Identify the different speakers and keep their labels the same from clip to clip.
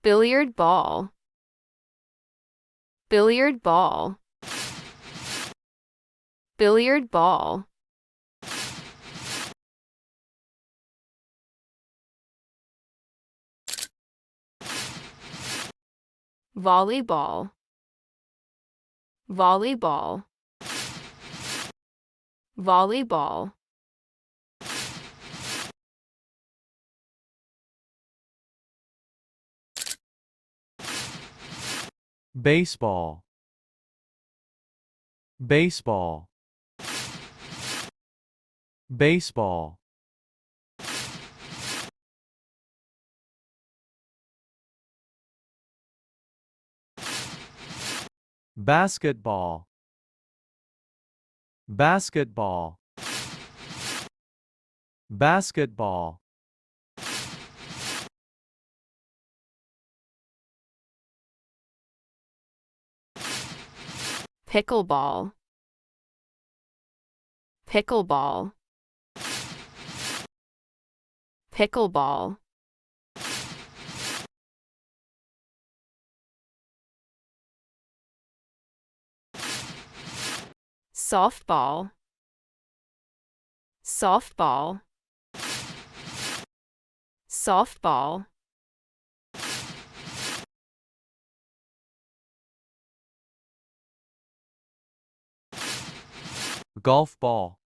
Speaker 1: billiard ball, billiard ball, billiard ball, volleyball, volleyball, volleyball,
Speaker 2: baseball, baseball, baseball, basketball, basketball, basketball,
Speaker 1: pickleball, pickleball, pickleball, softball, softball, softball,
Speaker 2: golf ball,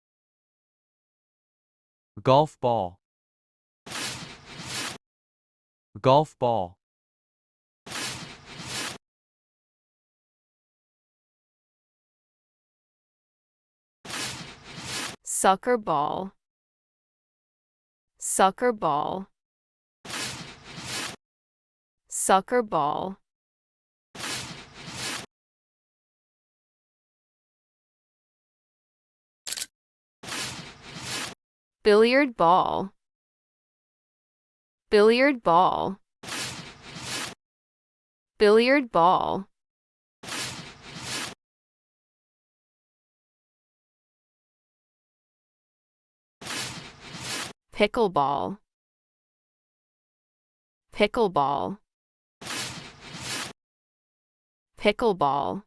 Speaker 2: golf ball, golf ball,
Speaker 1: soccer ball, soccer ball, soccer ball, billiard ball, billiard ball, billiard ball, pickleball, pickleball, pickleball,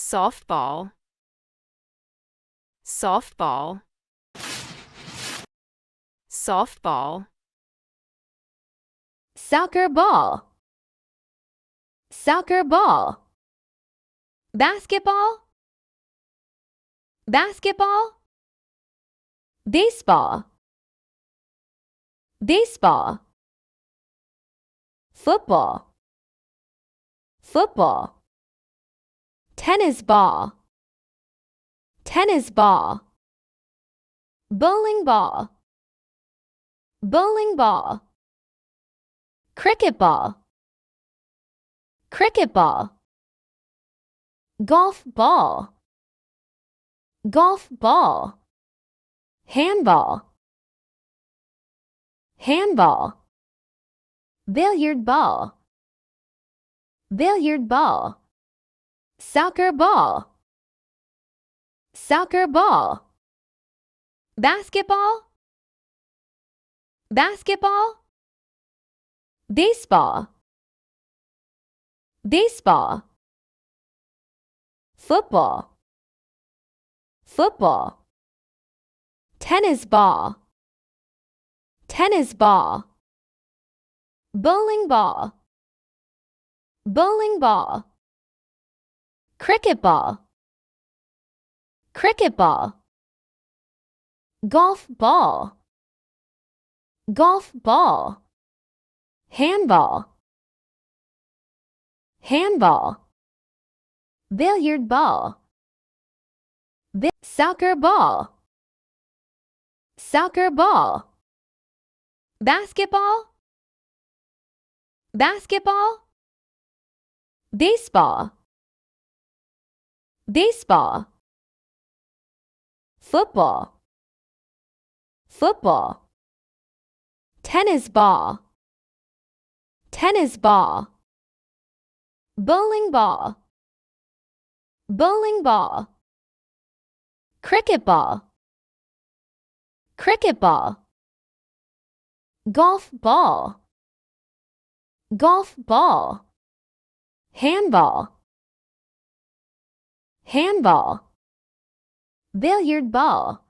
Speaker 1: softball, softball, softball,
Speaker 3: soccer ball, soccer ball, basketball, basketball, baseball, baseball, football, football, tennis ball, tennis ball, bowling ball, bowling ball, cricket ball, cricket ball, golf ball, golf ball, handball, handball, billiard ball, billiard ball, soccer ball, soccer ball, basketball, basketball, baseball, baseball, football, football, tennis ball, tennis ball, bowling ball, bowling ball, cricket ball, cricket ball, golf ball, golf ball, handball, handball, billiard ball, soccer ball, soccer ball, basketball, basketball, baseball, baseball, football, football, tennis ball, tennis ball, bowling ball, bowling ball, cricket ball, cricket ball, golf ball, golf ball, handball, handball, billiard ball,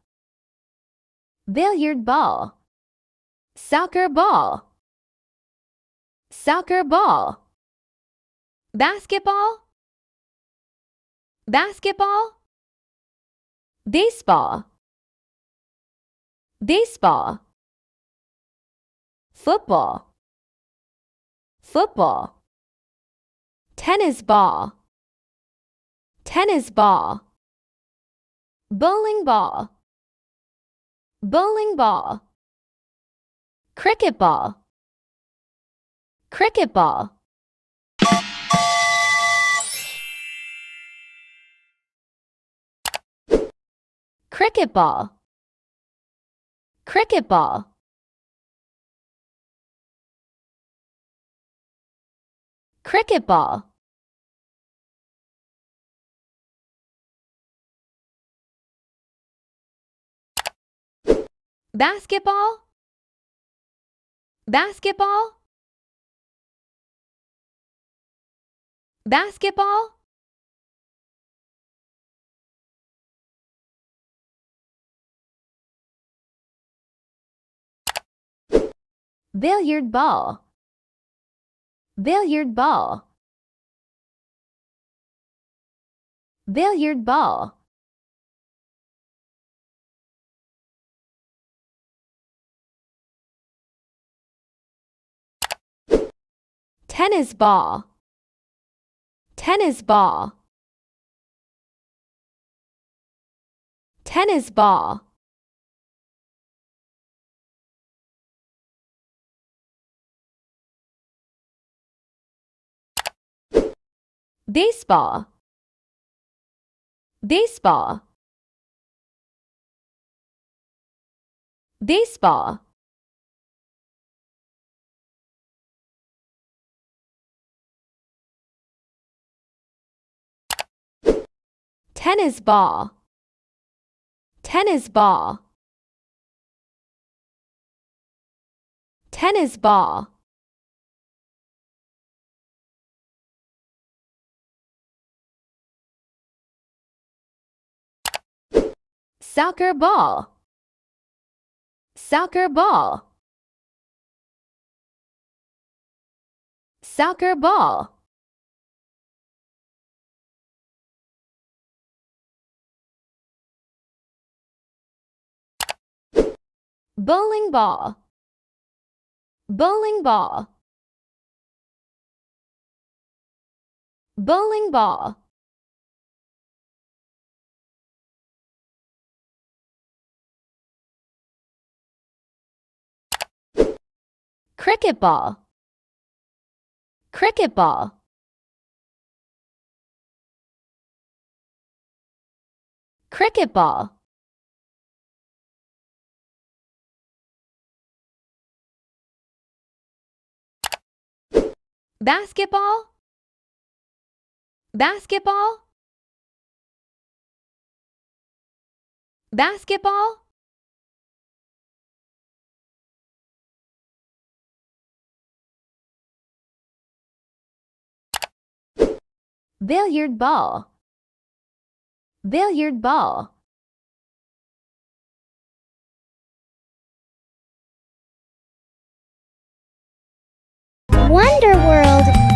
Speaker 3: billiard ball, soccer ball, soccer ball, basketball, basketball, baseball, baseball, football, football, tennis ball, tennis ball, bowling ball, bowling ball, cricket ball, cricket ball. Cricket ball, cricket ball, cricket ball, basketball, basketball, basketball, billiard ball, billiard ball, billiard ball, tennis ball, tennis ball, tennis ball, baseball, baseball, baseball, tennis ball, tennis ball, tennis ball, soccer ball, soccer ball, soccer ball, bowling ball, bowling ball, bowling ball, cricket ball, cricket ball, cricket ball, basketball, basketball, basketball, billiard ball, billiard ball,
Speaker 4: Wonder World.